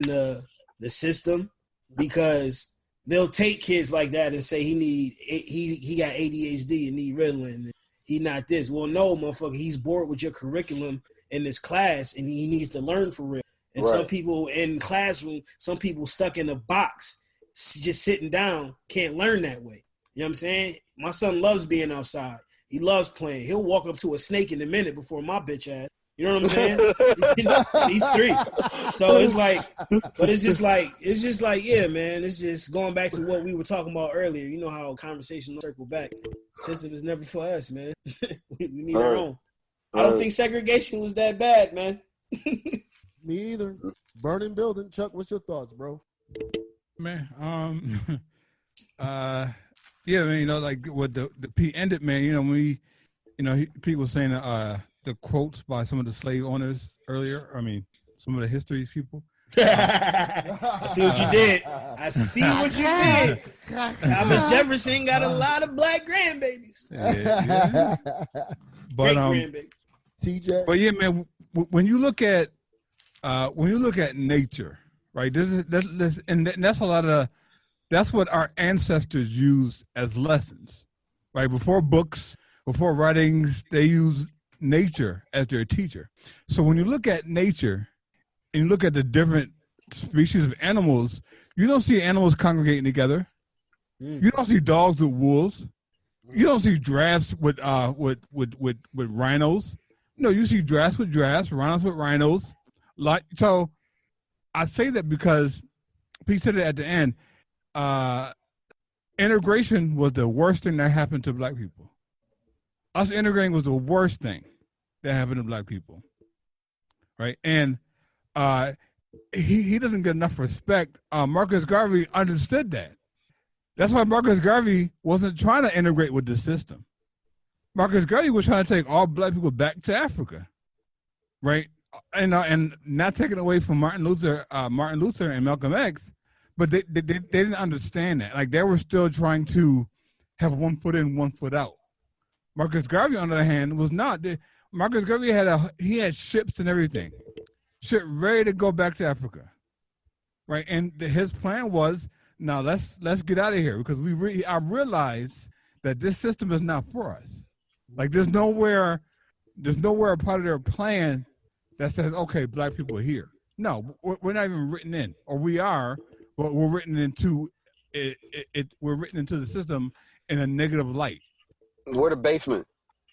the system, because they'll take kids like that and say he got ADHD and need Ritalin. He not this. Well, no, motherfucker, he's bored with your curriculum in this class and he needs to learn for real. And some people in classroom, some people stuck in a box, just sitting down, can't learn that way. You know what I'm saying? My son loves being outside. He loves playing. He'll walk up to a snake in a minute before my bitch ass. You know what I'm saying? He's 3. So it's like, but it's just like, yeah, man, it's just going back to what we were talking about earlier. You know how conversation circle back. System is never for us, man. we need our own. I don't think segregation was that bad, man. Me either. Burning building. Chuck, what's your thoughts, bro? Man, yeah, man, you know, like what the P ended, man, you know, people saying the quotes by some of the slave owners earlier. I mean, some of the histories people. I see what you did. I see what you did. Thomas Jefferson got a lot of black grandbabies. Yeah. But, great grandbaby. TJ. But yeah, man, when you look at nature, right? That's a lot of that's what our ancestors used as lessons, right? Before books, before writings, they used nature as their teacher. So when you look at nature and you look at the different species of animals, you don't see animals congregating together. You don't see dogs with wolves. You don't see giraffes with rhinos. No, you see giraffes with giraffes, rhinos with rhinos. Like, so I say that because Pete said it at the end. Integration was the worst thing that happened to black people. Us integrating was the worst thing that happened to black people, right? And he doesn't get enough respect. Marcus Garvey understood that. That's why Marcus Garvey wasn't trying to integrate with the system. Marcus Garvey was trying to take all black people back to Africa, right? And not taking away from Martin Luther and Malcolm X, but they didn't understand that. Like, they were still trying to have one foot in, one foot out. Marcus Garvey, on the other hand, was not. Marcus Garvey had ships and everything, ship ready to go back to Africa, right? And his plan was, now let's get out of here, because I realized that this system is not for us. Like, there's nowhere a part of their plan that says, okay, black people are here. No, we're not even written in, or we are, but we're written into it. We're written into the system in a negative light. We're the basement.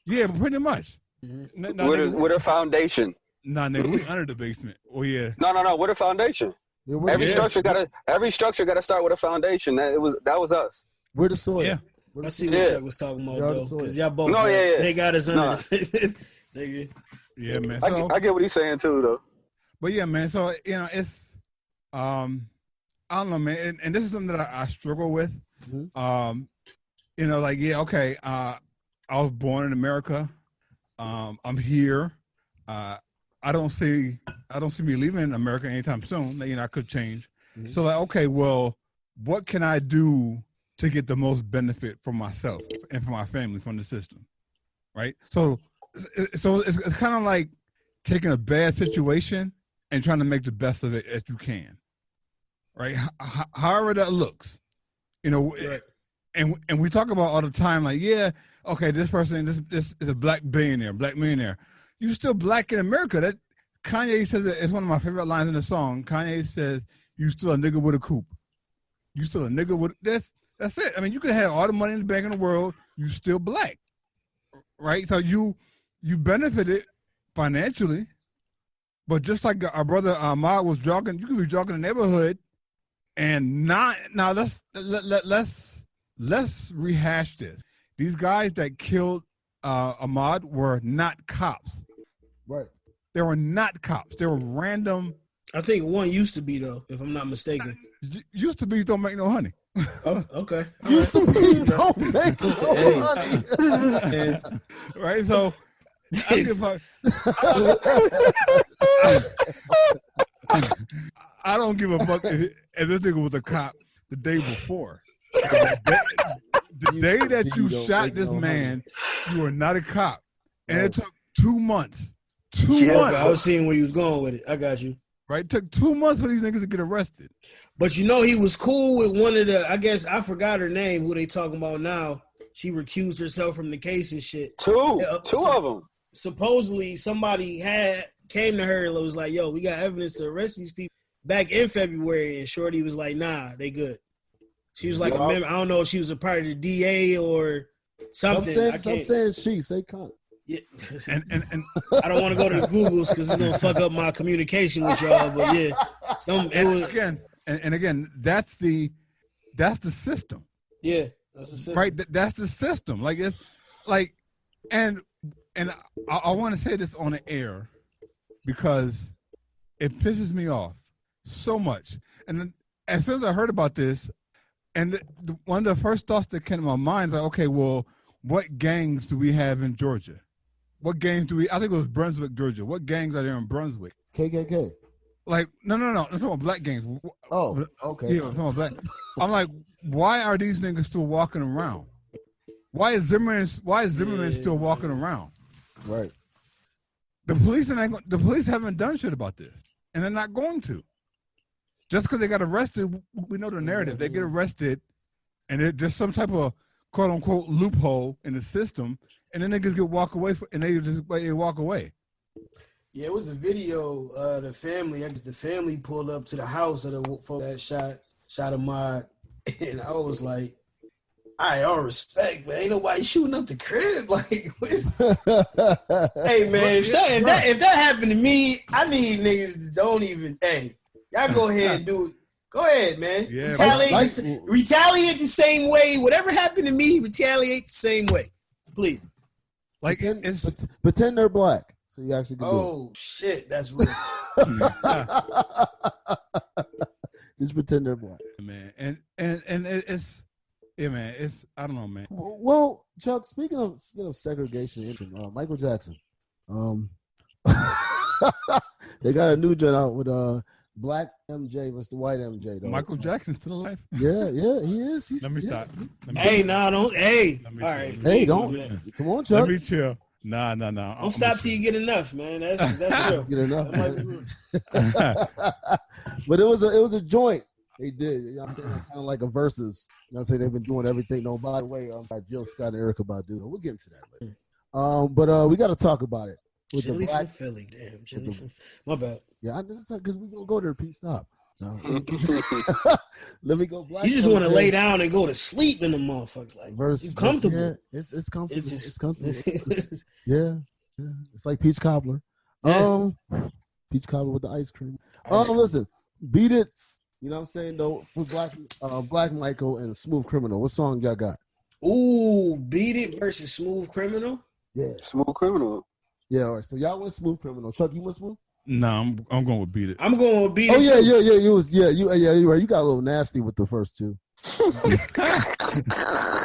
Yeah, pretty much. Mm-hmm. We're the foundation. Nah, nigga, we under the basement. Oh yeah. No. We're the foundation. Every structure gotta start with a foundation. That was us. We're the soil. Yeah. I see what Chuck was talking about, though, because y'all both. They got us under. Nigga. Yeah, man. So, I get what he's saying too, though. But yeah, man. So it's I don't know, man, and this is something that I struggle with. Mm-hmm. Like, yeah, okay. I was born in America. I'm here. I don't see me leaving America anytime soon. I could change. Mm-hmm. So like, okay, well, what can I do to get the most benefit for myself and for my family from the system, right? So it's kind of like taking a bad situation and trying to make the best of it as you can, right? However that looks, right. And we talk about all the time, like, yeah, okay, this person, this is a black billionaire, black millionaire. You still black in America. That Kanye says that it's one of my favorite lines in the song. Kanye says, "You still a nigga with a coupe. You still a nigga with that's it. I mean, you could have all the money in the bank in the world. You still black, right? So you benefited financially, but just like our brother Ahmad was jogging, you could be jogging in the neighborhood, and let's rehash this. These guys that killed Ahmad were not cops. Right. They were not cops. They were random. I think one used to be, though, if I'm not mistaken. Used to be don't make no honey. Oh, okay. Used to be don't make no honey. Right, so I don't give a fuck if this nigga was a cop the day before. The day that you shot this man, you were not a cop. And it took 2 months. 2 months. I was seeing where you was going with it. I got you. Right? It took 2 months for these niggas to get arrested. But you know, he was cool with one of the, I guess, I forgot her name, who they talking about now. She recused herself from the case and shit. Two of them. Supposedly, somebody came to her and was like, yo, we got evidence to arrest these people back in February. And Shorty was like, nah, they good. She was like, a member. I don't know if she was a part of the DA or something. I'm saying she. Say cunt. Yeah. And I don't want to go to the Googles because it's gonna fuck up my communication with y'all. But yeah, again, that's the system. Yeah, that's the system. Right, that's the system. Like it's like, and I want to say this on the air because it pisses me off so much. And then, as soon as I heard about this, and one of the first thoughts that came to my mind is like, okay, well, what gangs do we have in Georgia? What gangs do we? I think it was Brunswick, Georgia. What gangs are there in Brunswick? KKK. Like, no. I'm talking about black gangs. Oh, okay. Yeah, I'm talking about black. I'm like, why are these niggas still walking around? Why is Zimmerman still walking around? Right. The police haven't done shit about this, and they're not going to. Just because they got arrested, we know the narrative. They get arrested, and there's some type of quote unquote loophole in the system, and then niggas get walk away and they walk away. Yeah, it was a video. The family pulled up to the house of the folks that shot Amir, and I was like, all respect, but ain't nobody shooting up the crib. Like, hey man, if that happened to me, I need niggas that don't even. Hey, y'all go ahead and do it. Go ahead, man. Yeah, retaliate the same way. Whatever happened to me, retaliate the same way, please. Like, pretend they're black, so you actually can do it. Oh shit, that's real. Just pretend they're black, man. And it's. Yeah, man. It's I don't know, man. Well, Chuck. Speaking of segregation, Michael Jackson. They got a new joint out with black MJ versus the white MJ. Though. Michael Jackson's still alive? Yeah, he is. Let me stop. Hey, no, don't. Hey, all right. Hey, don't. Come on, Chuck. Let me chill. Nah. Don't stop till you get enough, man. That's real. Get enough. But it was a joint. They did. You know what I'm saying? Kind of like a versus. You know what I'm saying? They've been doing everything. No, by the way, by Jill Scott and Erykah Badu. We'll get into that later. But we got to talk about it. With Chili from Philly, damn. Chili from my bad. Yeah, I know because we're going to go there. Pete, stop. No. Let me go black. You just want to lay down and go to sleep in the motherfuckers. Like, you comfortable. Yeah, it's comfortable. It's comfortable. Yeah. It's like peach cobbler. Peach cobbler with the ice cream. Listen. Beat It. You know what I'm saying, though, for Black Michael and Smooth Criminal. What song y'all got? Ooh, Beat It versus Smooth Criminal? Yeah. Smooth Criminal. Yeah, all right. So y'all went Smooth Criminal.Uk, you went Smooth? No, I'm going with Beat It. I'm going with Beat It. Oh, yeah. You're right. You got a little nasty with the first two.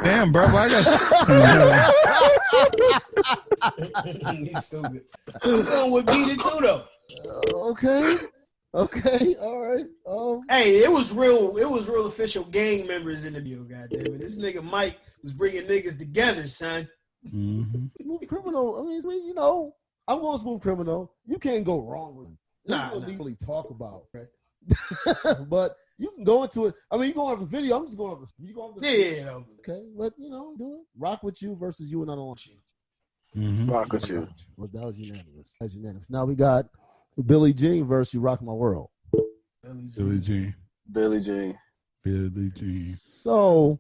Damn, bro. I got He's stupid. I'm going with Beat It too, though. Okay, all right. Hey, it was real official gang members in the video, goddamn. This nigga Mike was bringing niggas together, son. Mm-hmm. Smooth Criminal. I mean, I'm going Smooth Criminal. You can't go wrong with him. There's no need to really talk about, right? But you can go into it. I mean, you going off the video. I'm just going off the. You going off the yeah. Okay, but do it. Rock With You versus You and I Don't Want You. Mm-hmm. Rock With You. Well, that was unanimous. Now we got Billie Jean versus You Rock My World. Billie Jean. So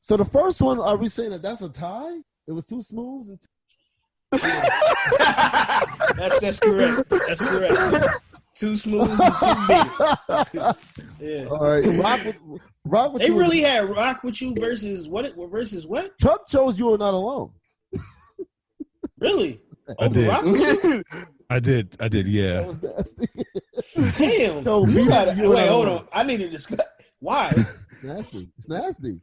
the first one, are we saying that's a tie? It was two smooths and two. That's correct. That's correct. Two smooths and two beats. Yeah. All right. Rock with they You. They really had Rock With You versus what? Versus what? Chuck chose You Are Not Alone. Really? I did. Rock With You? I did. Yeah. That was nasty. Damn. Wait, hold on. I need to discuss. Why? It's nasty.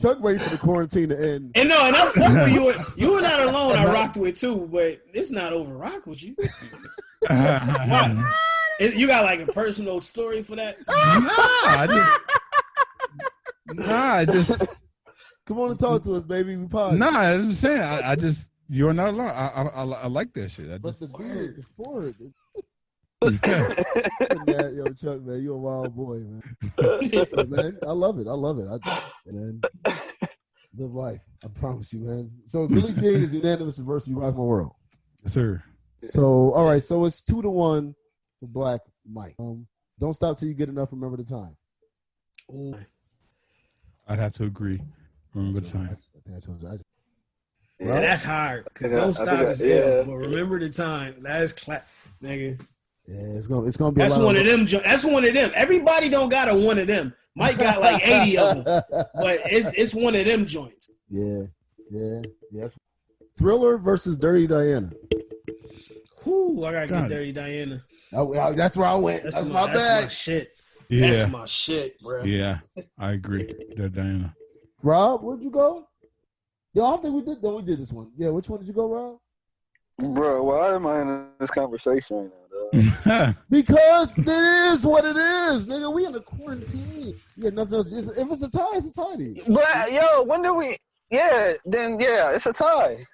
Chuck ready for the quarantine to end. And I fuck with you. You Were Not Alone. I rocked with too, but it's not over. Rock With You. Why? You got like a personal story for that? I just. Come on and talk to us, baby. We pod. I'm saying. I just. You're Not Alone. I like that shit. But the beat before it. Yo, Chuck, man, you a wild boy, man. Man, I love it. Man, live life. I promise you, man. So Billie Jean is unanimous versus You Rock My World. Yes, sir. So, all right. So it's 2-1 for Black Mike. Don't stop till you get enough. Remember the time. Ooh. I'd have to agree. Remember the time. Yeah, that's hard. Because Don't Stop is ill. But remember the time. That's nigga. Yeah, it's gonna be. That's one of them. That's one of them. Everybody don't got a one of them. Mike got like 80 of them, but it's one of them joints. Yeah. Thriller versus Dirty Diana. Whoo, I gotta get Dirty Diana. That's where I went. That's my shit. Yeah. That's my shit, bro. Yeah, I agree. Dirty Diana. Rob, where'd you go? Yo, I don't think we did. No, we did this one. Yeah, which one did you go, Rob? Bro, why am I in this conversation right now, dog? Because it is what it is, nigga. We in a quarantine. Yeah, nothing else. If it's a tie, it's a tie. But yo, when do we? Yeah, then it's a tie.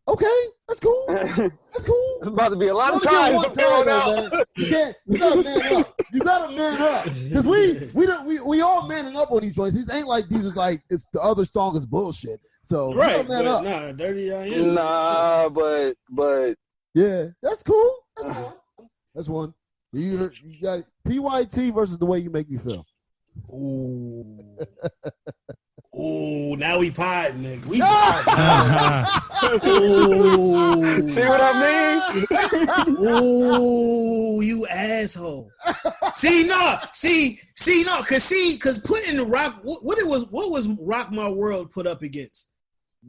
Okay, that's cool. That's cool. It's about to be a lot of ties. Man. You gotta man up. You gotta man up because we all manning up on these joints. These ain't like these is like it's the other song is bullshit. So right, man up. Nah, Dirty Diana. Nah, but yeah, that's cool. That's one. You got PYT versus The Way You Make Me Feel. Ooh, now we potting, nigga. We potting. Ooh. See what I mean? Ooh, you asshole. Cause putting Rock, what was Rock My World put up against?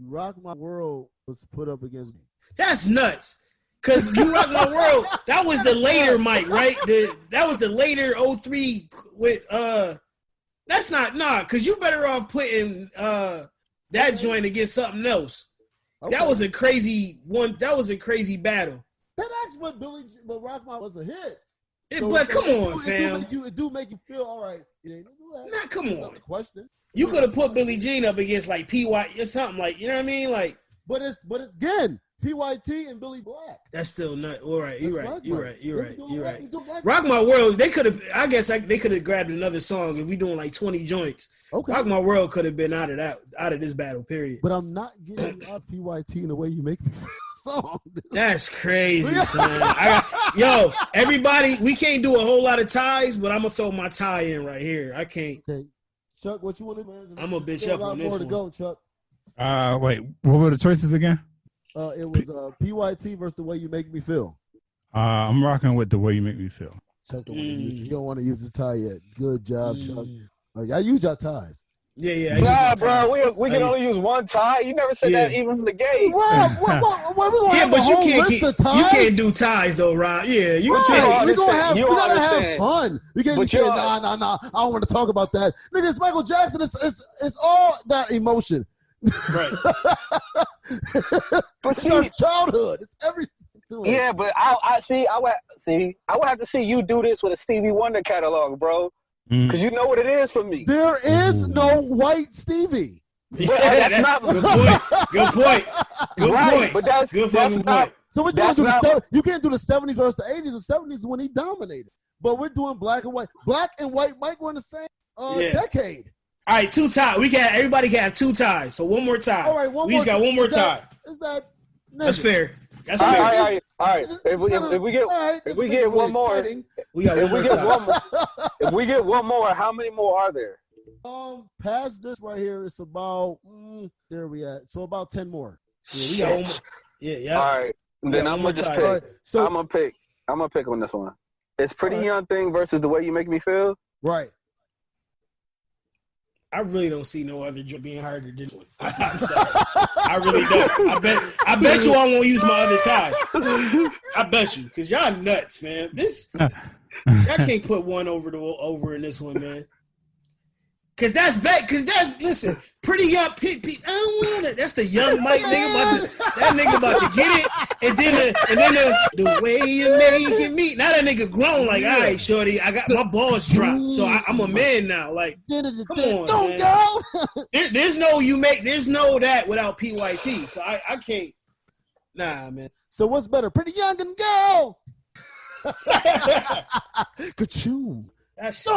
Rock My World was put up against me. That's nuts. Cause You Rock My World, that was the later Mike, right? That was the later 03 with that's not cause you better off putting that joint against something else. Okay. That was a crazy one. That was a crazy battle. That actually but Rock My was a hit. But come on, fam. It do make you feel all right. Nah, come on. Question. You could have put Billie Jean up against like PY or something like, you know what I mean? Like, but it's again PYT and Billy Black. That's still not all right. You're right. Rock My World. They could have. I guess they could have grabbed another song if we doing like 20 joints. Okay. Rock My World could have been out of this battle. Period. But I'm not getting out PYT in the way you make me feel. Song. That's crazy, son. Yo, everybody, we can't do a whole lot of ties, but I'm gonna throw my tie in right here. I can't. Okay. Chuck, what you want to do, man? I'm gonna bitch up on this one. To go, Chuck. Wait, what were the choices again? It was PYT versus The Way You Make Me Feel. I'm rocking with The Way You Make Me Feel. Chuck you don't want to use this tie yet. Good job, Chuck. I use your ties. Yeah. Nah, bro, we can only use one tie. You never said that even from the gate. What? But you can't do ties though, Rob. Yeah, you can't. We gotta have fun. We can't say nah. I don't want to talk about that. Nigga, it's Michael Jackson. It's all that emotion. Right. But see, it's childhood. It's everything to it. Yeah, but I would have to see you do this with a Stevie Wonder catalog, bro. Because you know what it is for me. There is no white Stevie. That's not good point. But that's not. So we're doing you can't do the 70s versus the 80s. The 70s is when he dominated. But we're doing black and white. Black and white might go in the same decade. All right, 2 ties. Everybody can have 2 ties. So one more tie. All right, we just got one more tie. That's fair. That's fair. All right. If we get one more, if we get one more, how many more are there? Past this right here, it's about there we at. So about 10 more. Yeah, we got one more. Yeah. All right. Then I'm gonna just pick. Right, so I'm gonna pick on this one. It's Pretty Young Thing versus The Way You Make Me Feel. Right. I really don't see no other being harder than this one. I'm sorry. I really don't. I bet you I won't use my other tie. I bet you, because y'all nuts, man. Y'all can't put one over in this one, man. Because listen, Pretty Young I don't want it. That's the young Mike nigga that nigga about to get it. And then the way you making me. Now that nigga grown, like, all right, shorty, I got my balls dropped. So I'm a man now. Like, come on, man. There's no that without PYT. So I can't. Nah, man. So what's better? Pretty Young and Girl. Ka-choom. That's